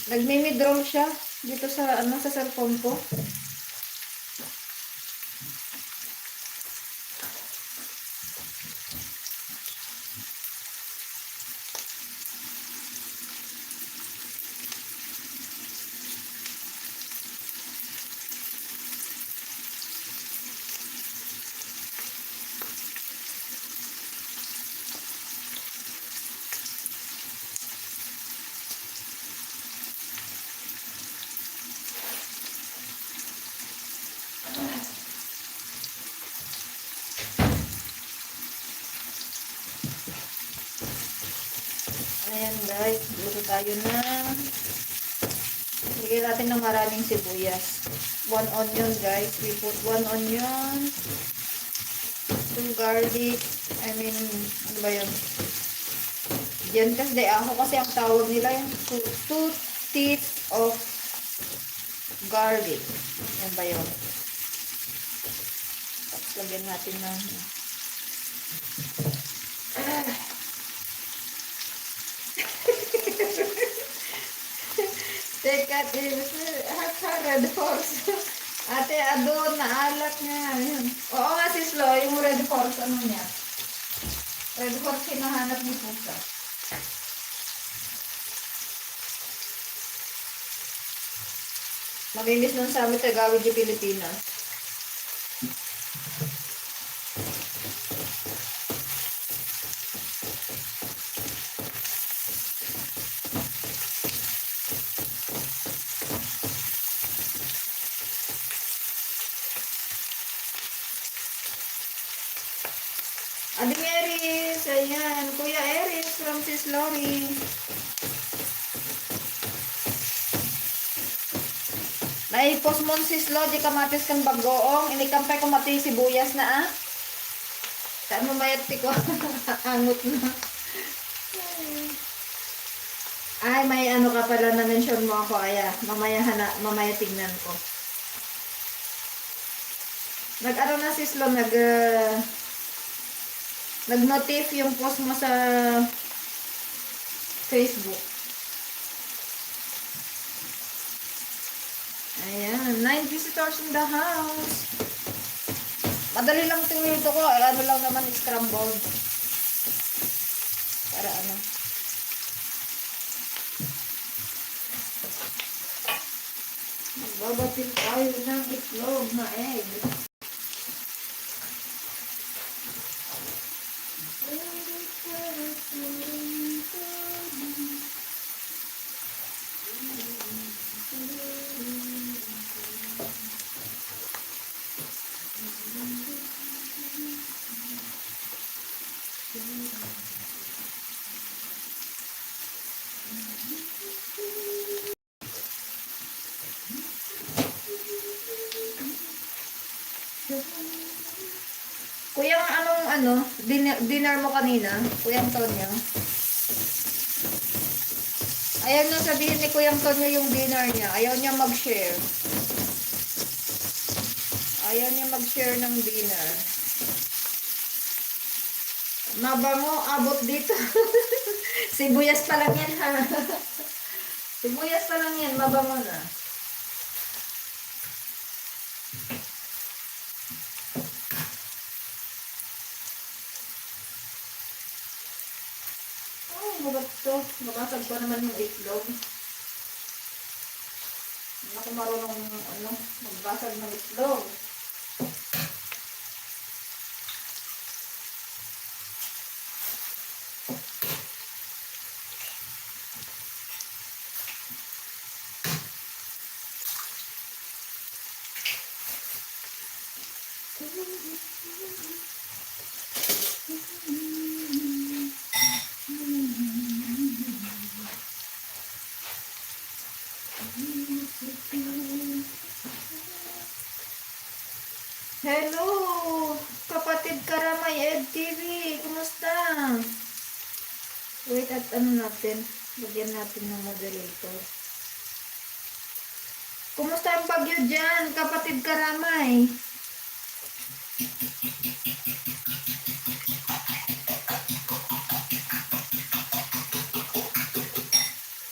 Nagme-withdraw siya dito sa ano sa cellphone ko. Ayan guys, luto tayo ng lagyan natin ng maraming sibuyas. 1 onion guys. We put 1 onion, 2 garlic. I mean, ano ba yun? Yan kasi ako kasi ang tawag nila yung 2 teeth of garlic. Yan ba yun? Tapos lagyan natin ng teka, red horse. Ate, adon, naalak niya. Yun. Oo nga si Slo, yung red horse, ano niya? Red horse, hinahanap ni Pusa. Maginis nun sa amin, Tagawid yung Pilipinas. Ading Eris, ayan. Kuya Eris from Sis Lori. Naipos mo Sis Lo, di kamatis kang bagoong. Inikampay ko mati sibuyas na ah. Saan mo mayat ko? Angot na. Ay, may ano ka pala na mention mo ako. Aya, mamaya tignan ko. Nag-ano na Sis Lo, nag-notif yung post mo sa Facebook. Ayan, 9 visitors in the house. Madali lang tingin ito ko. Ano lang naman, scrambled. Para ano. Magbabatil tayo ng itlog na egg. Kuya, anong dinner mo kanina? Kuya Antonio? Ayaw niya sabihin ni Kuya Antonio yung dinner niya. Ayaw niya mag-share. Ayaw niya mag-share ng dinner. Mabango, abot dito. Sibuyas pa lang yan ha. Sibuyas pa lang yan, mabango na. Mabat to. Mabasag pa naman yung itlog. Hindi ako marunong magbasag ng itlog. Hello! Kapatid Karamay Ed TV! Kumusta? Wait, at natin? Lagyan natin ng moderator. Kumusta ang bagyo dyan, kapatid Karamay?